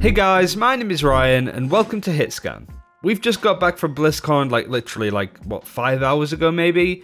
Hey guys, my name is Ryan and welcome to HitScan. We've just got back from BlizzCon literally 5 hours ago maybe,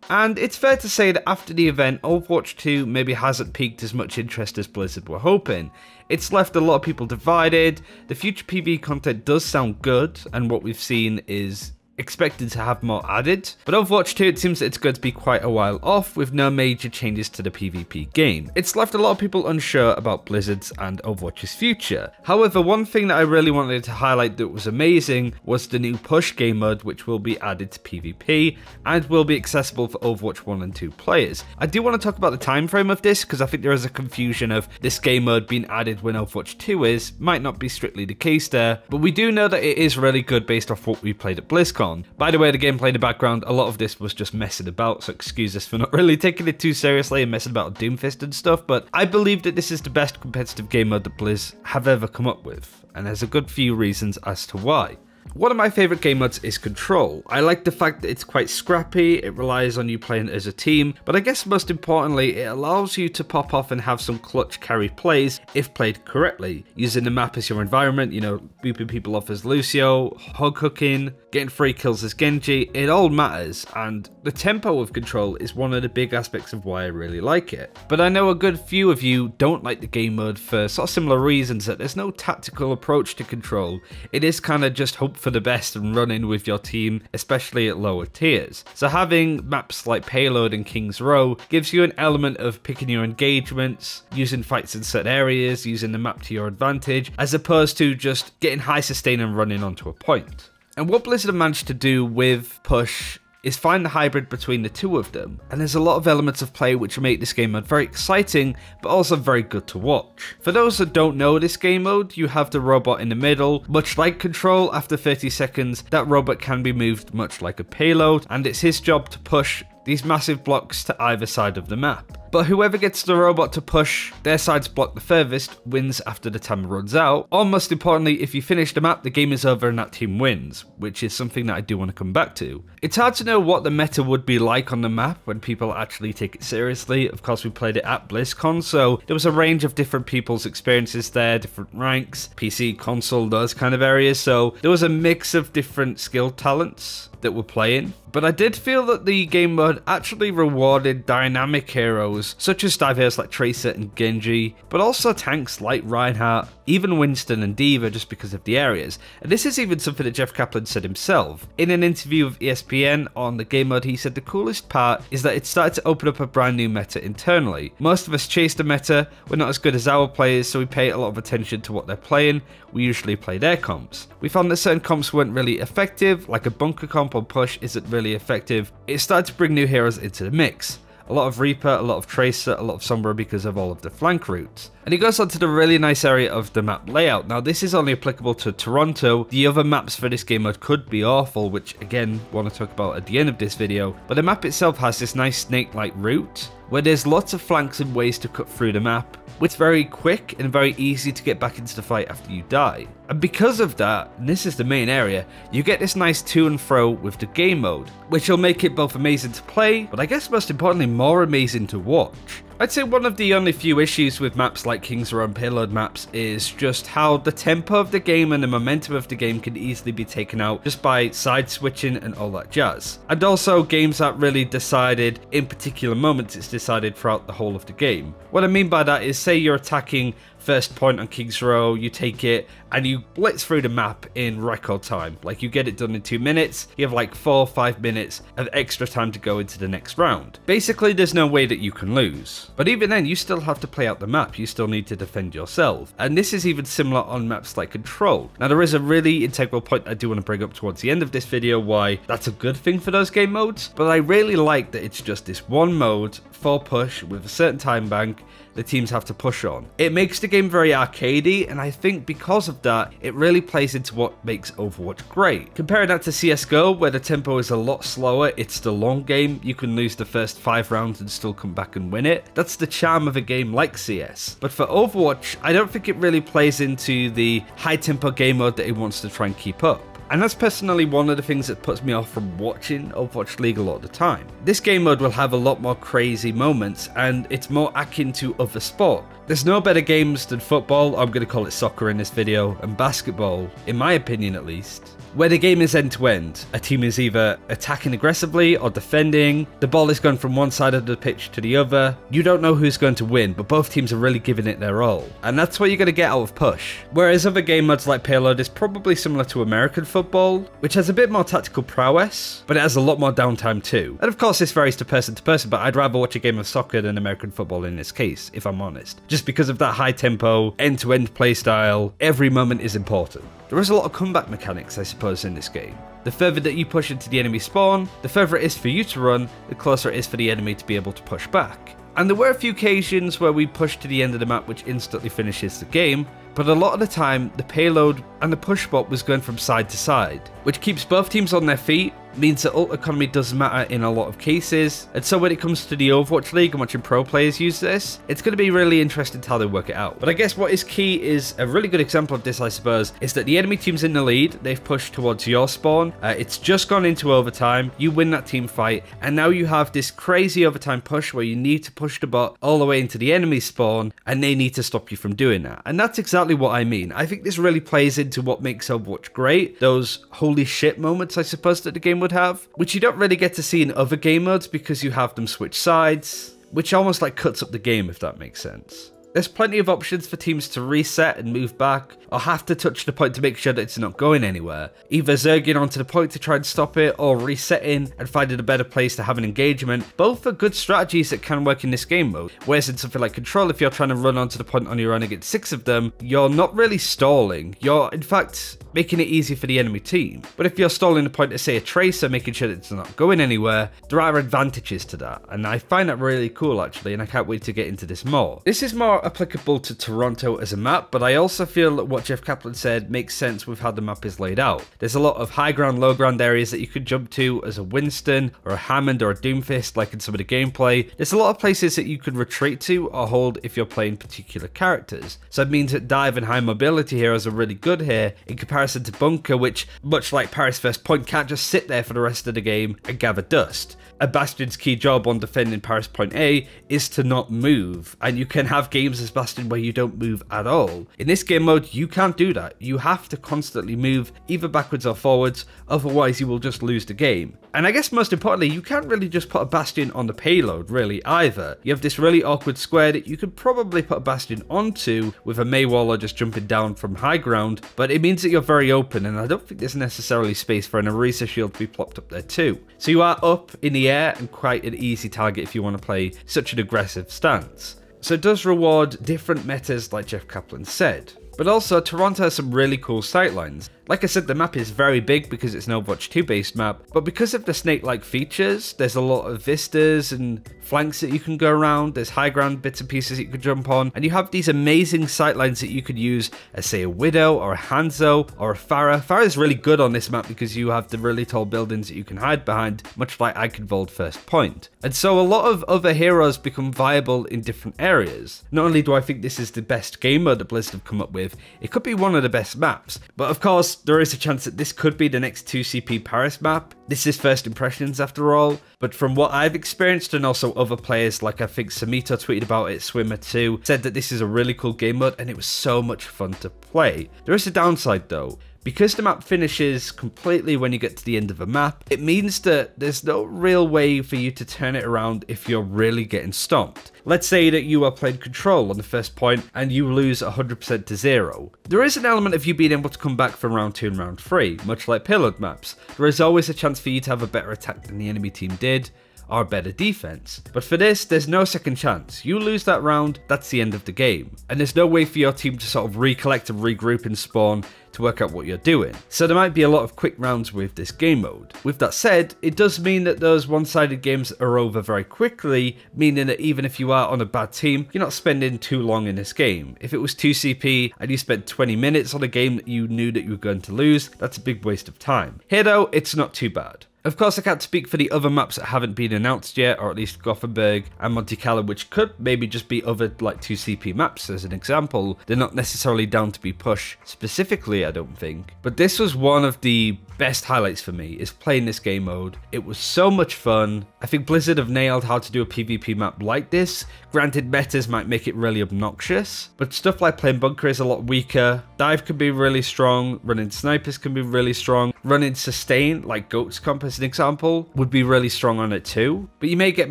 and it's fair to say that after the event, Overwatch 2 maybe hasn't piqued as much interest as Blizzard were hoping. It's left a lot of people divided. The future PvE content does sound good, and what we've seen is expected to have more added, but Overwatch 2, it seems that it's going to be quite a while off with no major changes to the PvP game. It's left a lot of people unsure about Blizzard's and Overwatch's future. However, one thing that I really wanted to highlight that was amazing was the new push game mode, which will be added to PvP and will be accessible for Overwatch 1 and 2 players. I do want to talk about the time frame of this because I think there is a confusion of this game mode being added when Overwatch 2 is. Might not be strictly the case there, but we do know that it is really good based off what we played at BlizzCon. By the way, the gameplay in the background, a lot of this was just messing about, so excuse us for not really taking it too seriously and messing about with Doomfist and stuff, but I believe that this is the best competitive game mode that Blizz have ever come up with, and there's a good few reasons as to why. One of my favourite game modes is Control. I like the fact that it's quite scrappy, it relies on you playing as a team, but I guess most importantly, it allows you to pop off and have some clutch carry plays if played correctly. Using the map as your environment, you know, booping people off as Lucio, hog hooking, getting free kills as Genji, it all matters, and the tempo of Control is one of the big aspects of why I really like it. But I know a good few of you don't like the game mode for sort of similar reasons, that there's no tactical approach to Control. It is kind of just hope for the best and run in with your team, especially at lower tiers. So having maps like Payload and King's Row gives you an element of picking your engagements, using fights in certain areas, using the map to your advantage, as opposed to just getting high sustain and running onto a point. And what Blizzard managed to do with Push is find the hybrid between the two of them, and there's a lot of elements of play which make this game mode very exciting, but also very good to watch. For those that don't know this game mode, you have the robot in the middle. Much like Control, after 30 seconds, that robot can be moved much like a payload, and it's his job to push these massive blocks to either side of the map. But whoever gets the robot to push their side's block the furthest wins after the time runs out. Or most importantly, if you finish the map, the game is over and that team wins, which is something that I do want to come back to. It's hard to know what the meta would be like on the map when people actually take it seriously. Of course, we played it at BlizzCon, so there was a range of different people's experiences there, different ranks, PC, console, those kind of areas. So there was a mix of different skill talents that were playing. But I did feel that the game mode actually rewarded dynamic heroes such as divers like Tracer and Genji, but also tanks like Reinhardt, even Winston and D.Va just because of the areas. And this is even something that Jeff Kaplan said himself. In an interview with ESPN on the game mode, he said the coolest part is that it started to open up a brand new meta internally. Most of us chase the meta, we're not as good as our players, so we pay a lot of attention to what they're playing. We usually play their comps. We found that certain comps weren't really effective, like a bunker comp or push isn't really effective. It started to bring new heroes into the mix. A lot of Reaper, a lot of Tracer, a lot of Sombra because of all of the flank routes. And he goes on to the really nice area of the map layout. Now this is only applicable to Toronto. The other maps for this game mode could be awful, which again, want to talk about at the end of this video. But the map itself has this nice snake-like route where there's lots of flanks and ways to cut through the map. It's very quick and very easy to get back into the fight after you die. And because of that, and this is the main area, you get this nice to and fro with the game mode, which will make it both amazing to play, but I guess most importantly more amazing to watch. I'd say one of the only few issues with maps like King's Row and Payload maps is just how the tempo of the game and the momentum of the game can easily be taken out just by side switching and all that jazz. And also games that really decided in particular moments, it's decided throughout the whole of the game. What I mean by that is, say you're attacking first point on King's Row, you take it and you blitz through the map in record time. Like you get it done in 2 minutes, you have like 4 or 5 minutes of extra time to go into the next round. Basically there's no way that you can lose. But even then you still have to play out the map, you still need to defend yourself. And this is even similar on maps like Control. Now there is a really integral point I do want to bring up towards the end of this video why that's a good thing for those game modes, but I really like that it's just this one mode for push with a certain time bank the teams have to push on. It makes the game very arcadey, and I think because of that, it really plays into what makes Overwatch great. Comparing that to CSGO, where the tempo is a lot slower, it's the long game, you can lose the first 5 rounds and still come back and win it. That's the charm of a game like CS. But for Overwatch, I don't think it really plays into the high tempo game mode that it wants to try and keep up. And that's personally one of the things that puts me off from watching Overwatch League a lot of the time. This game mode will have a lot more crazy moments, and it's more akin to other sport. There's no better games than football, I'm going to call it soccer in this video, and basketball, in my opinion at least, where the game is end to end. A team is either attacking aggressively or defending, the ball is going from one side of the pitch to the other, you don't know who's going to win, but both teams are really giving it their all. And that's what you're going to get out of Push. Whereas other game modes like Payload is probably similar to American football, which has a bit more tactical prowess, but it has a lot more downtime too. And of course this varies to person, but I'd rather watch a game of soccer than American football in this case, if I'm honest. Just because of that high tempo, end-to-end play style, every moment is important. There is a lot of comeback mechanics, I suppose, in this game. The further that you push into the enemy spawn, the further it is for you to run, the closer it is for the enemy to be able to push back. And there were a few occasions where we pushed to the end of the map which instantly finishes the game, but a lot of the time the payload and the push bot was going from side to side, which keeps both teams on their feet, means that ult economy does matter in a lot of cases, and so when it comes to the Overwatch League and watching pro players use this, it's going to be really interesting how they work it out. But I guess what is key is, a really good example of this I suppose, is that the enemy team's in the lead, they've pushed towards your spawn, it's just gone into overtime, you win that team fight, and now you have this crazy overtime push where you need to push the bot all the way into the enemy spawn, and they need to stop you from doing that. And that's exactly what I mean. I think this really plays into what makes Overwatch great, those holy shit moments I suppose that the game would have, which you don't really get to see in other game modes because you have them switch sides, which almost like cuts up the game, if that makes sense. There's plenty of options for teams to reset and move back, or have to touch the point to make sure that it's not going anywhere. Either zerging onto the point to try and stop it, or resetting and finding a better place to have an engagement. Both are good strategies that can work in this game mode. Whereas in something like Control, if you're trying to run onto the point on your own against 6 of them, you're not really stalling. You're, in fact, making it easy for the enemy team. But if you're stalling the point to say a Tracer, making sure that it's not going anywhere, there are advantages to that. And I find that really cool actually, and I can't wait to get into this more. This is more applicable to Toronto as a map, but I also feel that what Jeff Kaplan said makes sense with how the map is laid out. There's a lot of high ground, low ground areas that you could jump to as a Winston or a Hammond or a Doomfist, like in some of the gameplay. There's a lot of places that you could retreat to or hold if you're playing particular characters. So it means that dive and high mobility heroes are really good here in comparison to Bunker, which, much like Paris First Point, can't just sit there for the rest of the game and gather dust. A Bastion's key job on defending Paris Point A is to not move, and you can have games as Bastion where you don't move at all. In this game mode, you can't do that. You have to constantly move, either backwards or forwards, otherwise you will just lose the game. And I guess most importantly, you can't really just put a Bastion on the payload, really, either. You have this really awkward square that you could probably put a Bastion onto with a Maywaller just jumping down from high ground, but it means that you're very open, and I don't think there's necessarily space for an Orisa shield to be plopped up there too. So you are up in the air and quite an easy target if you want to play such an aggressive stance. So it does reward different metas like Jeff Kaplan said. But also, Toronto has some really cool sightlines. Like I said, the map is very big because it's an Overwatch 2 based map, but because of the snake-like features, there's a lot of vistas and flanks that you can go around, there's high ground bits and pieces that you could jump on, and you have these amazing sightlines that you could use as, say, a Widow or a Hanzo or a Pharah. Pharah is really good on this map because you have the really tall buildings that you can hide behind, much like Eichenwald First Point. And so a lot of other heroes become viable in different areas. Not only do I think this is the best game mode that Blizzard have come up with, it could be one of the best maps, but of course, there is a chance that this could be the next 2CP Paris map. This is first impressions after all, but from what I've experienced and also other players, like I think Samito tweeted about it, Swimmer 2, said that this is a really cool game mode and it was so much fun to play. There is a downside though. Because the map finishes completely when you get to the end of a map, it means that there's no real way for you to turn it around if you're really getting stomped. Let's say that you are playing Control on the first point and you lose 100% to 0. There is an element of you being able to come back for round 2 and round 3, much like payload maps. There is always a chance for you to have a better attack than the enemy team did, or better defense. But for this, there's no second chance. You lose that round, that's the end of the game. And there's no way for your team to sort of recollect and regroup and spawn to work out what you're doing. So there might be a lot of quick rounds with this game mode. With that said, it does mean that those one-sided games are over very quickly, meaning that even if you are on a bad team, you're not spending too long in this game. If it was 2CP and you spent 20 minutes on a game that you knew that you were going to lose, that's a big waste of time. Here though, it's not too bad. Of course, I can't speak for the other maps that haven't been announced yet, or at least Gothenburg and Monte Carlo, which could maybe just be other like 2CP maps as an example. They're not necessarily down to be pushed specifically, I don't think. But this was one of the best highlights for me, is playing this game mode. It was so much fun. I think Blizzard have nailed how to do a PvP map like this. Granted, metas might make it really obnoxious, but stuff like playing bunker is a lot weaker. Dive can be really strong, running snipers can be really strong, running sustain, like Goat's Comp as an example, would be really strong on it too. But you may get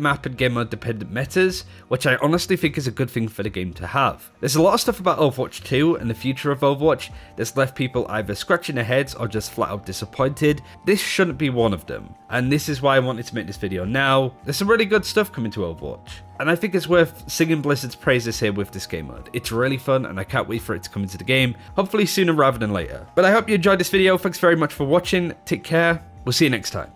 map and game mode dependent metas, which I honestly think is a good thing for the game to have. There's a lot of stuff about Overwatch 2 and the future of Overwatch that's left people either scratching their heads or just flat out disappointed. This shouldn't be one of them, and this is why I wanted to make this video now. There's some really good stuff coming to Overwatch, and I think it's worth singing Blizzard's praises here with this game mode. It's really fun, and I can't wait for it to come into the game, hopefully sooner rather than later. But I hope you enjoyed this video. Thanks very much for watching. Take care. We'll see you next time.